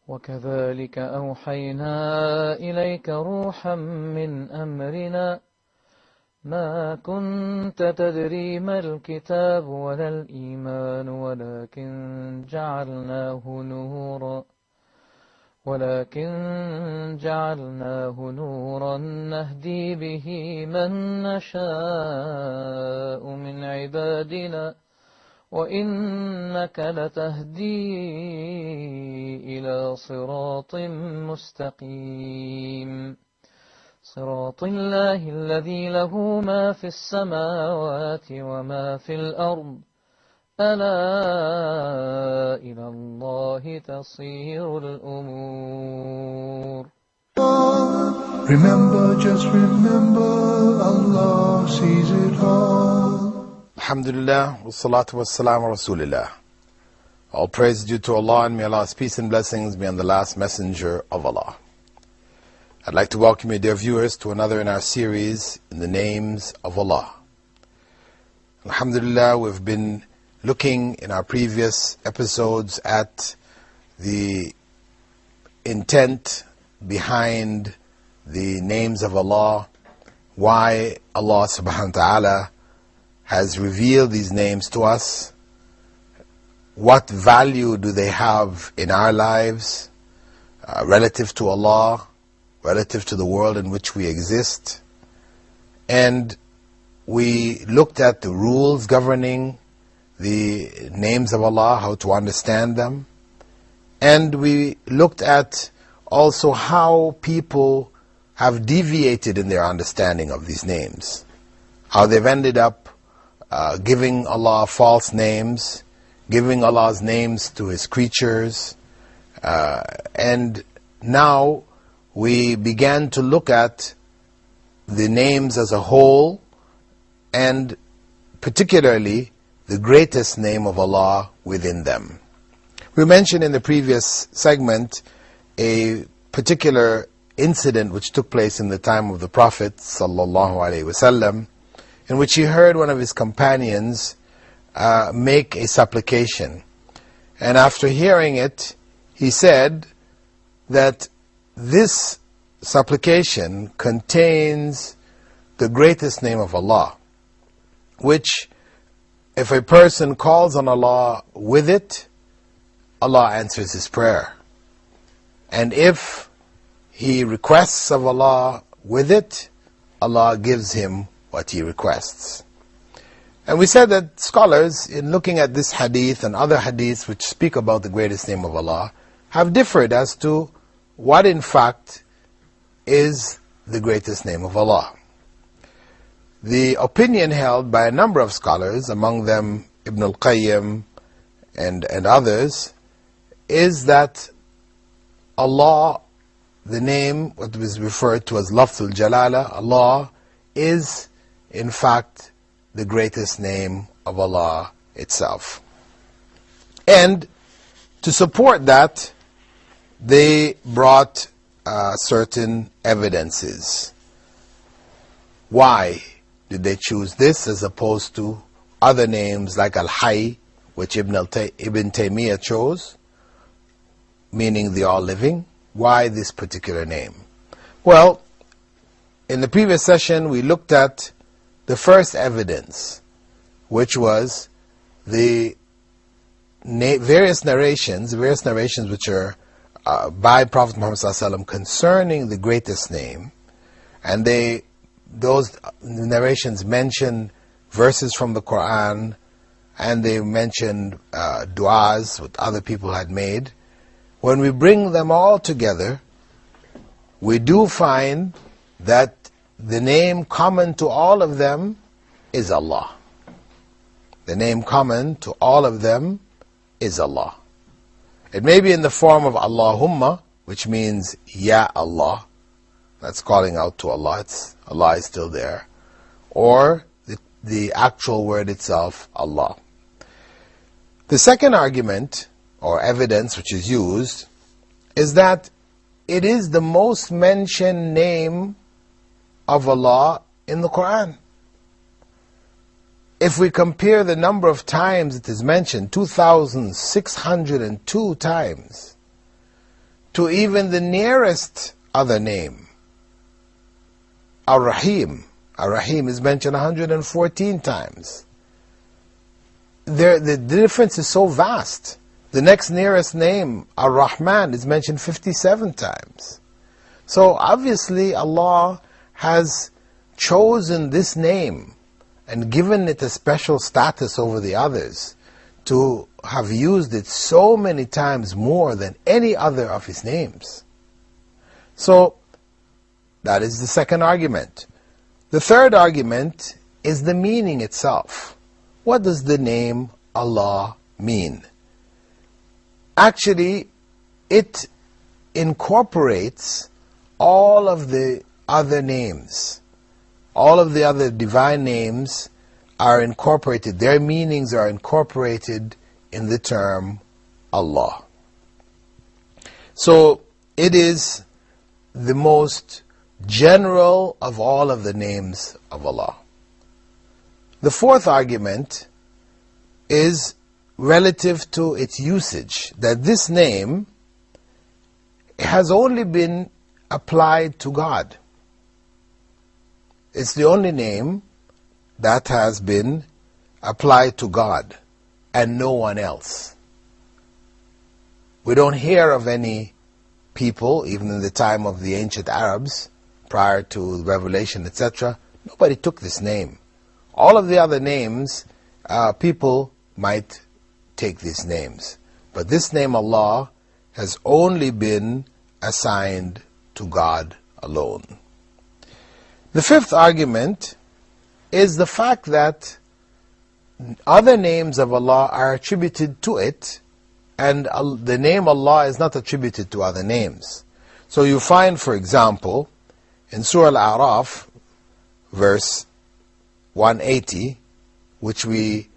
وكذلك أوحينا إليك روحا من أمرنا ما كنت تدري ما الكتاب ولا الإيمان ولكن جعلناه نورا نهدي به من نشاء من عبادنا وإنك لتهدي إلى صراط مستقيم صراط الله الذي له ما في السماوات وما في الأرض ألا إلى الله تصير الأمور. Remember, just remember, Allah sees it all. Alhamdulillah, wassalatu wassalamu rasulillah. All praise due to Allah, and may Allah's peace and blessings be on the last messenger of Allah. I'd like to welcome you, dear viewers, to another in our series in the names of Allah. Alhamdulillah, we've been looking in our previous episodes at the intent behind the names of Allah, why Allah subhanahu wa ta'ala has revealed these names to us, what value do they have in our lives relative to Allah, relative to the world in which we exist. And we looked at the rules governing the names of Allah, how to understand them. And we looked at also how people have deviated in their understanding of these names, how they've ended up giving Allah false names, giving Allah's names to His creatures. And now we began to look at the names as a whole, and particularly the greatest name of Allah within them. We mentioned in the previous segment a particular incident which took place in the time of the Prophet ﷺ, in which he heard one of his companions make a supplication. And after hearing it, he said that this supplication contains the greatest name of Allah, which if a person calls on Allah with it, Allah answers his prayer. And if he requests of Allah with it, Allah gives him what he requests. And we said that scholars, in looking at this hadith and other hadiths which speak about the greatest name of Allah, have differed as to what in fact is the greatest name of Allah. The opinion held by a number of scholars, among them Ibn al-Qayyim and others, is that Allah, the name what was referred to as Lafzul Jalala, Allah is in fact the greatest name of Allah itself. And to support that, they brought certain evidences. Why did they choose this as opposed to other names like Al-Hayy, which Ibn Taymiyyah chose, meaning the all-living? Why this particular name? Well, in the previous session we looked at the first evidence, which was the various narrations which are by Prophet Muhammad ﷺ concerning the greatest name. And those narrations mention verses from the Quran, and they mentioned du'as that other people had made. When we bring them all together, we do find that the name common to all of them is Allah. The name common to all of them is Allah. It may be in the form of Allahumma, which means Ya Allah. That's calling out to Allah. Allah is still there. Or the actual word itself, Allah. The second argument or evidence which is used is that it is the most mentioned name of Allah in the Quran. If we compare the number of times it is mentioned, 2,602 times, to even the nearest other name. Ar-Rahim. Ar-Rahim is mentioned 114 times. The difference is so vast. The next nearest name, Ar-Rahman, is mentioned 57 times. So obviously Allah has chosen this name and given it a special status over the others to have used it so many times more than any other of His names. So that is the second argument. The third argument is the meaning itself. What does the name Allah mean? Actually, it incorporates all of the other names. All of the other divine names are incorporated, their meanings are incorporated in the term Allah. So it is the most general of all of the names of Allah. The fourth argument is relative to its usage, that this name has only been applied to God. It's the only name that has been applied to God and no one else. We don't hear of any people, even in the time of the ancient Arabs, prior to Revelation, etc., nobody took this name. All of the other names, people might take these names. But this name Allah has only been assigned to God alone. The fifth argument is the fact that other names of Allah are attributed to it, and the name Allah is not attributed to other names. So you find, for example, in Surah Al-A'raf, verse 180, which we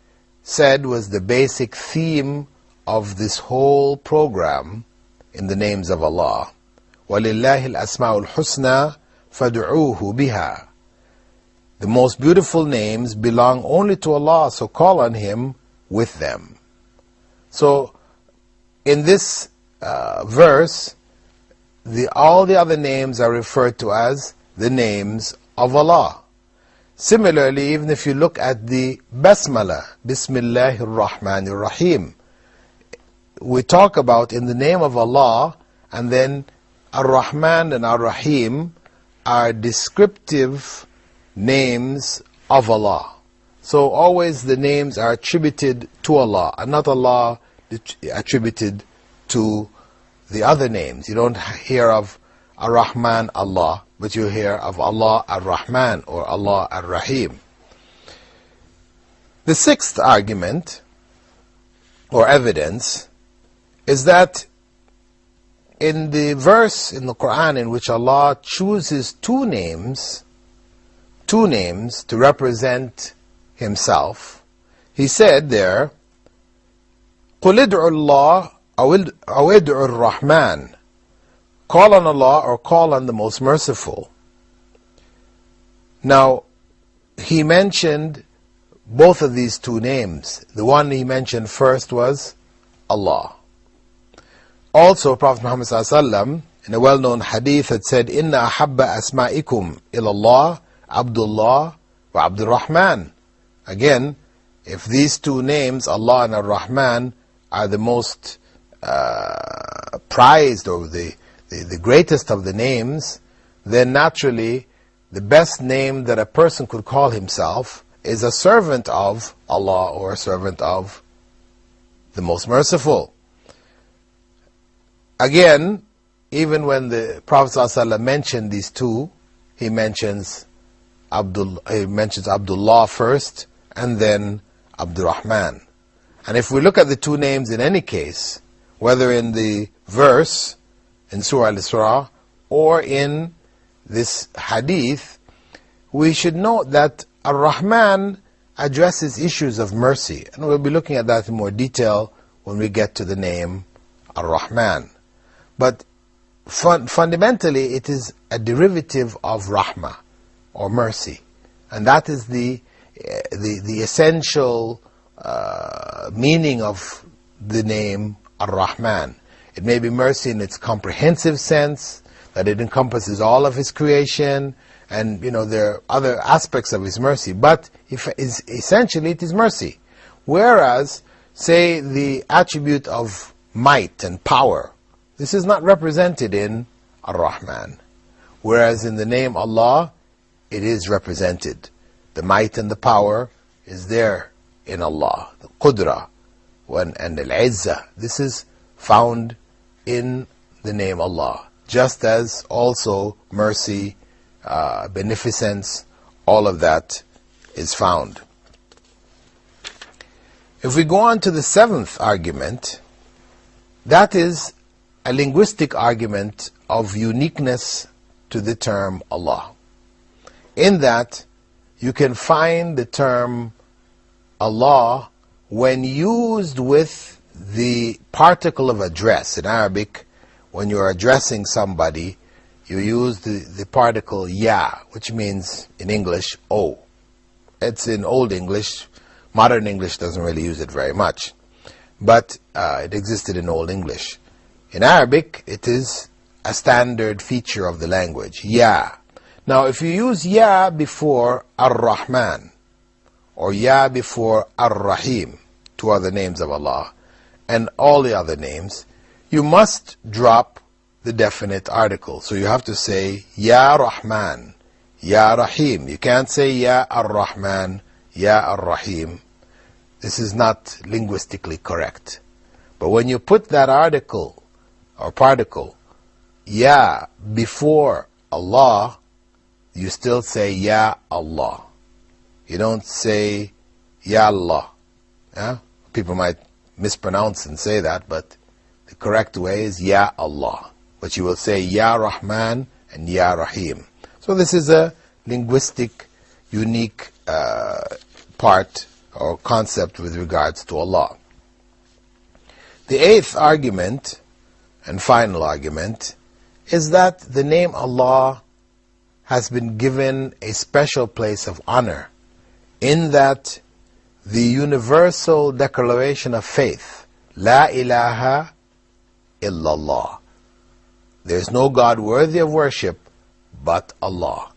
said was the basic theme of this whole program in the names of Allah. وَلِلَّهِ الْأَسْمَاءُ الْحُسْنَى فَادْعُوهُ بِهَا. The most beautiful names belong only to Allah, so call on Him with them. So in this verse, all the other names are referred to as the names of Allah. Similarly, even if you look at the Basmala, Bismillahir Rahmanir Rahim, we talk about in the name of Allah, and then Ar-Rahman and Ar-Rahim are descriptive names of Allah. So always the names are attributed to Allah, and not Allah attributed to the other names. You don't hear of Ar-Rahman Allah, but you hear of Allah Ar-Rahman or Allah Ar-Rahim. The sixth argument or evidence is that in the verse in the Quran in which Allah chooses two names to represent Himself, He said there, قُلِ ادْعُوا اللَّهَ أَوْ ادْعُوا الرَّحْمَنَ. Call on Allah or call on the Most Merciful. Now, He mentioned both of these two names. The one He mentioned first was Allah. Also, Prophet Muhammad ﷺ, in a well-known hadith, had said, إِنَّ أَحَبَّ أَسْمَائِكُمْ إِلَى اللَّهِ Abdullah wa Abdul Rahman. Again, if these two names, Allah and Ar-Rahman, are the most prized or the greatest of the names, then naturally the best name that a person could call himself is a servant of Allah or a servant of the Most Merciful. Again, even when the Prophet ﷺ mentioned these two, he mentions Abdullah first and then Abdul Rahman. And if we look at the two names in any case, whether in the verse in Surah Al-Isra or in this hadith, we should note that Ar-Rahman addresses issues of mercy, and we'll be looking at that in more detail when we get to the name Ar-Rahman. But fundamentally it is a derivative of Rahmah or mercy, and that is the essential meaning of the name Ar-Rahman. It may be mercy in its comprehensive sense, that it encompasses all of His creation, and there are other aspects of His mercy, but essentially it is mercy. Whereas, say, the attribute of might and power, this is not represented in Ar-Rahman. Whereas in the name Allah, it is represented. The might and the power is there in Allah. The Qudra and Al-Izzah, this is found in the name Allah. Just as also mercy, beneficence, all of that is found. If we go on to the seventh argument, that is a linguistic argument of uniqueness to the term Allah. In that, you can find the term Allah when used with the particle of address. In Arabic, when you're addressing somebody, you use the particle ya, which means in English, O. It's in Old English. Modern English doesn't really use it very much, but it existed in Old English. In Arabic, it is a standard feature of the language, ya. Now, if you use ya before Ar-Rahman, or ya before Ar-Rahim, two other names of Allah, and all the other names, you must drop the definite article. So you have to say, Ya Rahman, Ya Rahim. You can't say, Ya Ar-Rahman, Ya Ar-Rahim. This is not linguistically correct. But when you put that article or particle, Ya, before Allah, you still say, Ya Allah. You don't say, Ya Allah. Yeah? People might mispronounce and say that, but the correct way is Ya Allah. But you will say Ya Rahman and Ya Rahim. So this is a linguistic, unique part or concept with regards to Allah. The eighth argument and final argument is that the name Allah has been given a special place of honor, in that the universal declaration of faith, La ilaha illallah. There is no God worthy of worship but Allah.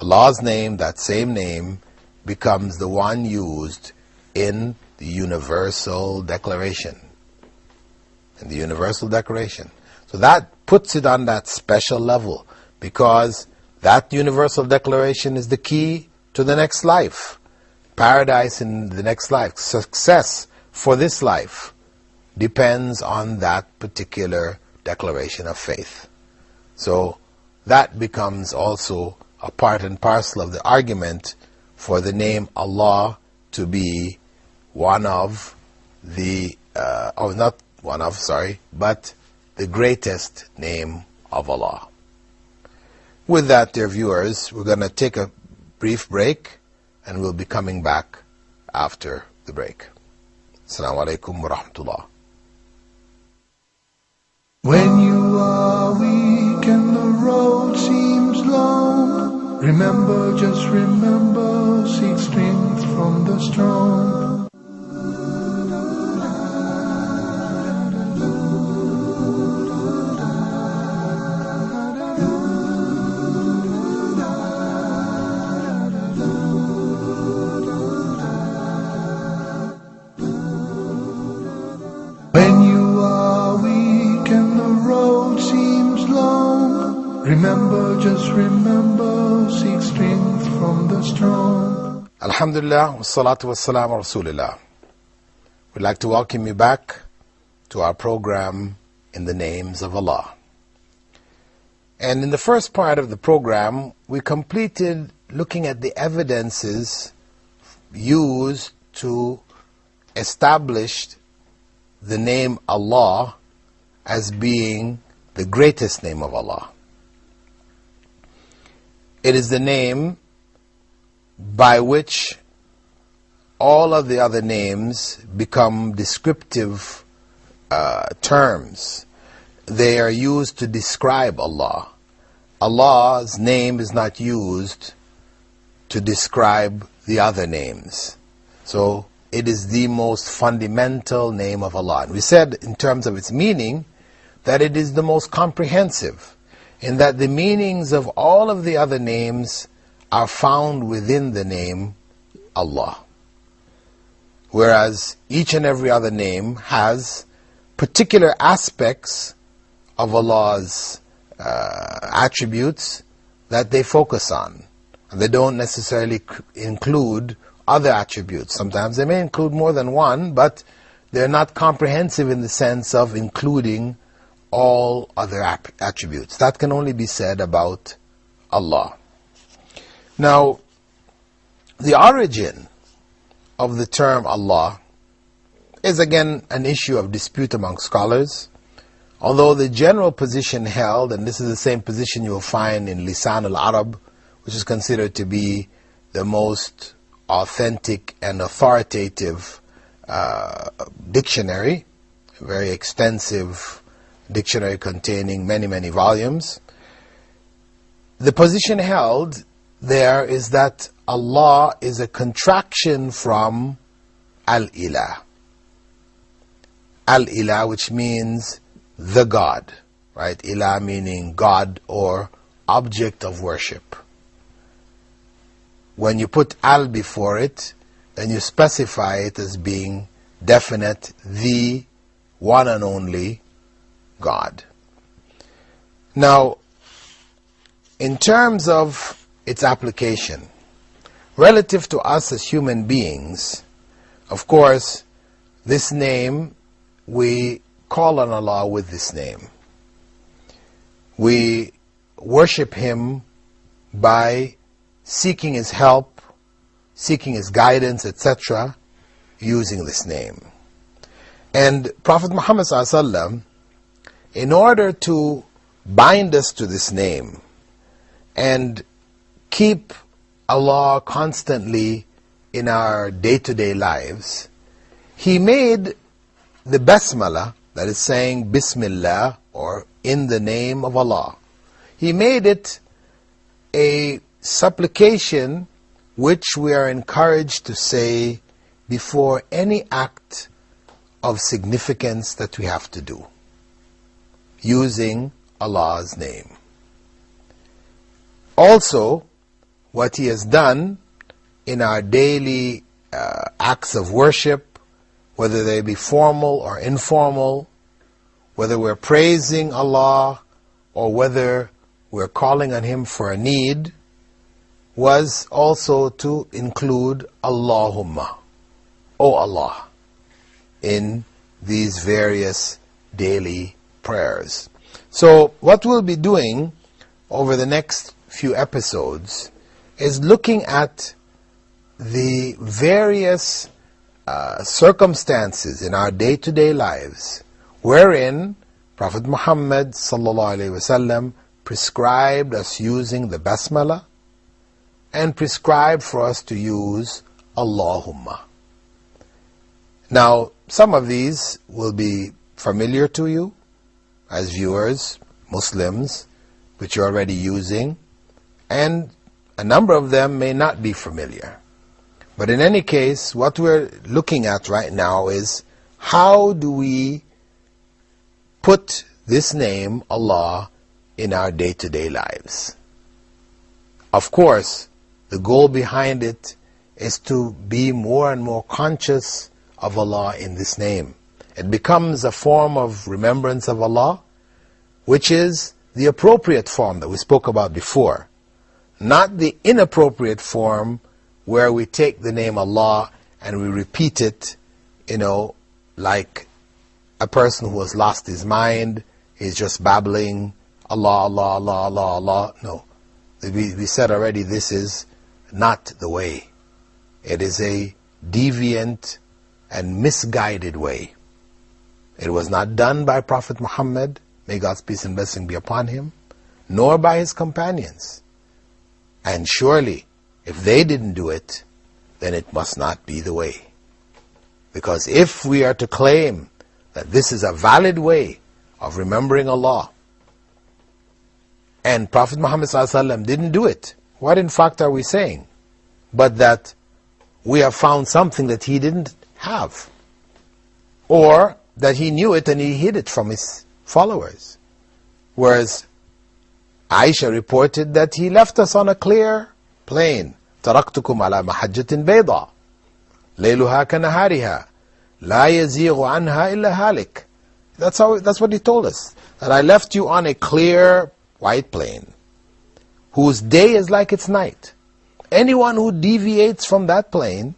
Allah's name, that same name, becomes the one used in the universal declaration. In the universal declaration. So that puts it on that special level, because that universal declaration is the key to the next life. Paradise in the next life, success for this life, depends on that particular declaration of faith. So that becomes also a part and parcel of the argument for the name Allah to be one of the, not one of, sorry, but the greatest name of Allah. With that, dear viewers, we're going to take a brief break, and we'll be coming back after the break. Assalamu alaikum wa rahmatullah. When you are weak and the road seems long, remember, just remember, seek strength from the strong. When you are weak and the road seems long, remember, just remember, seek strength from the strong. Alhamdulillah, wassalatu wassalamu rasulillah. We'd like to welcome you back to our program in the names of Allah. And in the first part of the program, we completed looking at the evidences used to establish the name Allah as being the greatest name of Allah. It is the name by which all of the other names become descriptive terms. They are used to describe Allah. Allah's name is not used to describe the other names. So it is the most fundamental name of Allah. And we said, in terms of its meaning, that it is the most comprehensive, in that the meanings of all of the other names are found within the name Allah. Whereas each and every other name has particular aspects of Allah's attributes that they focus on. And they don't necessarily include other attributes. Sometimes they may include more than one, but they're not comprehensive in the sense of including all other attributes. That can only be said about Allah. Now, the origin of the term Allah is again an issue of dispute among scholars, although the general position held, and this is the same position you will find in Lisan al-Arab, which is considered to be the most authentic and authoritative dictionary, a very extensive dictionary containing many, many volumes. The position held there is that Allah is a contraction from Al-Ilah. Al-Ilah, which means the God, right? Ilah meaning God or object of worship. When you put Al before it, then you specify it as being definite, the one and only God. Now, in terms of its application, relative to us as human beings, of course, this name, we call on Allah with this name. We worship Him by seeking His help, seeking His guidance, etc., using this name. And Prophet Muhammad ﷺ, in order to bind us to this name and keep Allah constantly in our day-to-day lives, He made the Basmala, that is saying Bismillah, or in the name of Allah, He made it a supplication which we are encouraged to say before any act of significance that we have to do, using Allah's name. Also, what He has done in our daily acts of worship, whether they be formal or informal, whether we're praising Allah or whether we're calling on Him for a need, was also to include Allahumma, O Allah, in these various daily prayers. So what we'll be doing over the next few episodes is looking at the various circumstances in our day-to-day lives wherein Prophet Muhammad ﷺ prescribed us using the Basmala and prescribed for us to use Allahumma. Now, some of these will be familiar to you as viewers, Muslims, which you're already using, and a number of them may not be familiar. But in any case, what we're looking at right now is how do we put this name, Allah, in our day-to-day lives. Of course, the goal behind it is to be more and more conscious of Allah in this name. It becomes a form of remembrance of Allah, which is the appropriate form that we spoke about before, not the inappropriate form where we take the name Allah and we repeat it, like a person who has lost his mind, is just babbling Allah, Allah, Allah, Allah, Allah. No. We said already, this is not the way. It is a deviant and misguided way. It was not done by Prophet Muhammad, may God's peace and blessing be upon him, nor by his companions. And surely, if they didn't do it, then it must not be the way. Because if we are to claim that this is a valid way of remembering Allah, and Prophet Muhammad ﷺ didn't do it, what in fact are we saying? But that we have found something that he didn't have, or that he knew it and he hid it from his followers. Whereas Aisha reported that he left us on a clear plain. تركتكم على محجة بيضاء ليلها كنهارها لا يزيغ عنها إلا هالك. That's what he told us. That I left you on a clear white plain, whose day is like its night. Anyone who deviates from that plain,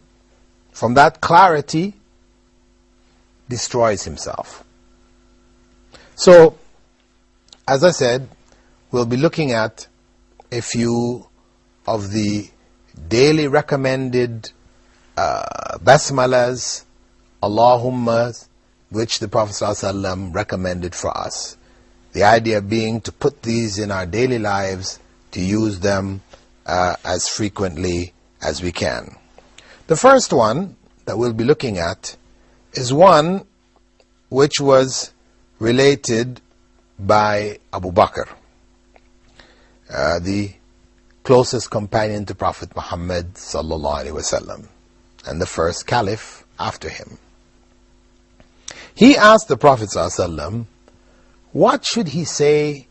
from that clarity, destroys himself. So, as I said, we'll be looking at a few of the daily recommended basmalas, Allahummas, which the Prophet ﷺ recommended for us. The idea being to put these in our daily lives, to use them as frequently as we can. The first one that we'll be looking at is one which was related by Abu Bakr, the closest companion to Prophet Muhammad sallallahu alaihi wasallam, and the first caliph after him. He asked the Prophet ﷺ, what should he say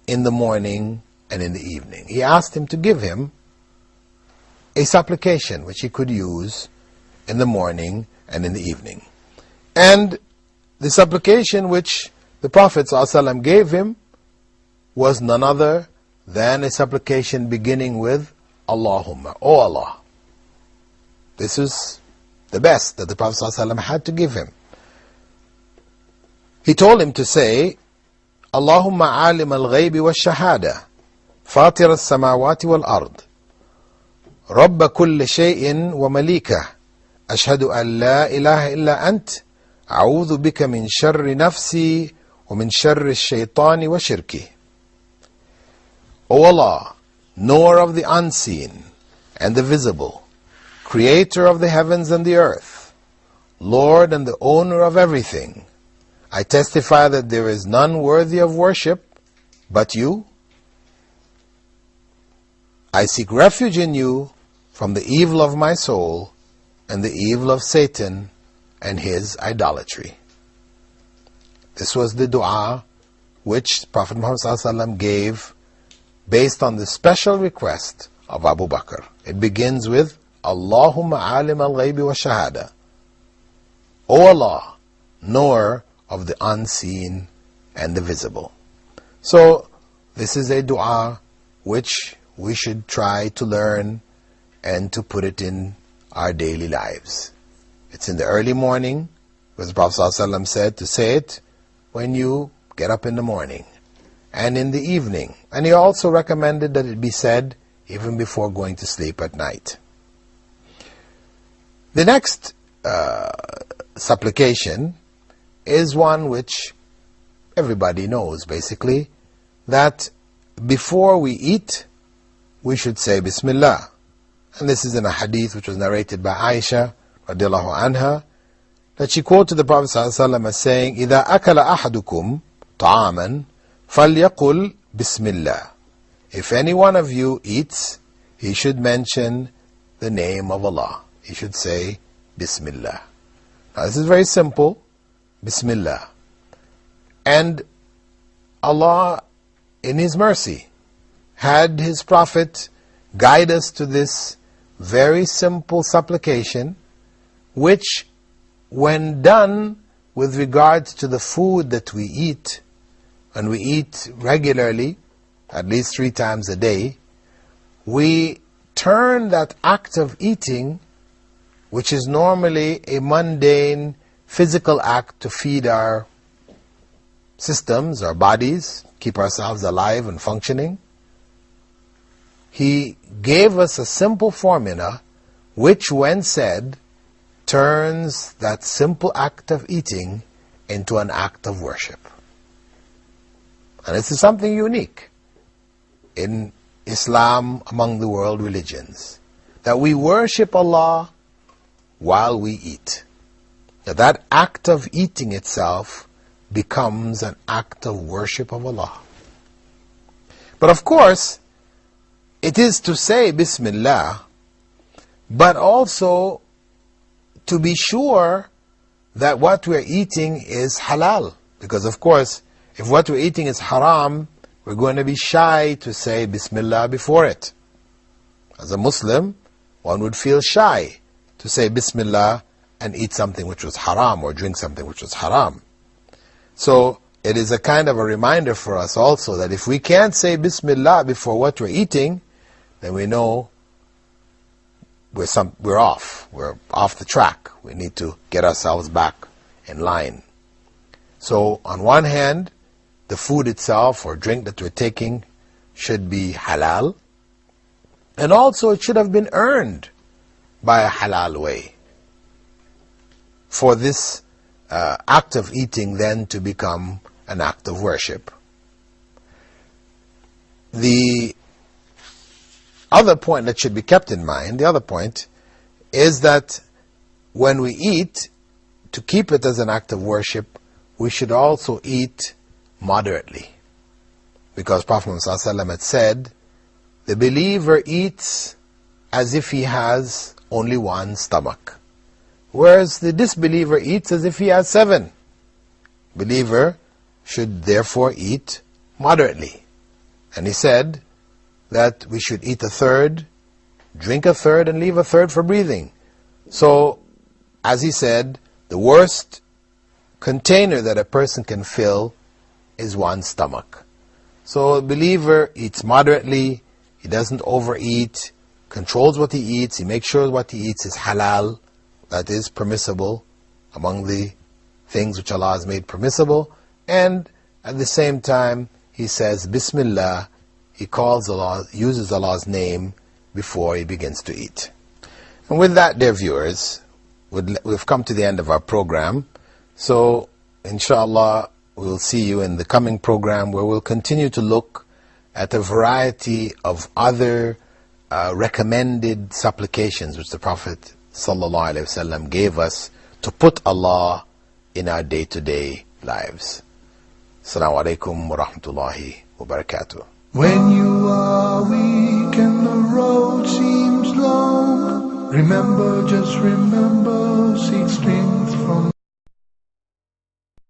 in the morning and in the evening? He asked him to give him a supplication which he could use in the morning and in the evening. And the supplication which the Prophet ﷺ gave him was none other than a supplication beginning with Allahumma, O Allah. This is the best that the Prophet ﷺ had to give him. He told him to say, Allahumma alim al-ghaybi wa-shahada, fatir al-samawati wal-ard, rabba kulli shay'in wa malika, ashhadu an la ilaha illa ant, a'udhu bika min sharri nafsi wa min sharri shaitani wa shirki. O Allah, knower of the unseen and the visible, creator of the heavens and the earth, Lord and the owner of everything, I testify that there is none worthy of worship but you. I seek refuge in you from the evil of my soul and the evil of Satan and his idolatry. This was the dua which Prophet Muhammad ﷺ gave based on the special request of Abu Bakr. It begins with Allahumma alim al-ghaybi wa shahada. O Allah, knower of the unseen and the visible. So, this is a dua which we should try to learn and to put it in our daily lives. It's in the early morning, because the Prophet ﷺ said to say it when you get up in the morning, and in the evening. And he also recommended that it be said even before going to sleep at night. The next supplication is one which everybody knows, basically, that before we eat, we should say Bismillah. And this is in a hadith which was narrated by Aisha radiallahu anha, that she quoted the Prophet ﷺ as saying, إِذَا أَكَلَ أَحَدُكُمْ طَعَامًا فَلْيَقُلْ Bismillah. If any one of you eats, he should mention the name of Allah. He should say Bismillah. Now this is very simple. Bismillah. And Allah, in His mercy, had His Prophet guide us to this very simple supplication, which, when done with regards to the food that we eat, and we eat regularly, at least 3 times a day, we turn that act of eating, which is normally a mundane physical act to feed our systems, our bodies, keep ourselves alive and functioning. He gave us a simple formula which, when said, turns that simple act of eating into an act of worship. And this is something unique in Islam among the world religions, that we worship Allah while we eat. That act of eating itself becomes an act of worship of Allah. But of course, it is to say Bismillah, but also to be sure that what we're eating is halal. Because of course, If what we're eating is haram, we're going to be shy to say Bismillah before it. As a Muslim, one would feel shy to say Bismillah and eat something which was haram or drink something which was haram. So it is a kind of a reminder for us also that if we can't say Bismillah before what we're eating, then we know we're off the track. We need to get ourselves back in line. So on one hand, the food itself or drink that we're taking should be halal, and also it should have been earned by a halal way for this act of eating then to become an act of worship. The other point that should be kept in mind, the other point, is that when we eat, to keep it as an act of worship, we should also eat moderately. Because Prophet ﷺ had said, the believer eats as if he has only one stomach, whereas the disbeliever eats as if he has 7. Believer should therefore eat moderately. And he said that we should eat a third, drink a third, and leave a third for breathing. So, as he said, the worst container that a person can fill is one stomach. So a believer eats moderately, he doesn't overeat, controls what he eats, he makes sure what he eats is halal, that is permissible among the things which Allah has made permissible, and at the same time he says Bismillah, he calls Allah, uses Allah's name before he begins to eat. And with that, dear viewers, we've come to the end of our program. So, inshallah, we'll see you in the coming program where we'll continue to look at a variety of other recommended supplications which the Prophet ﷺ gave us to put Allah in our day-to-day lives. Assalamu alaikum wa rahmatullahi wa barakatuh. When you are weak and the road seems long, remember, just remember, seek strength from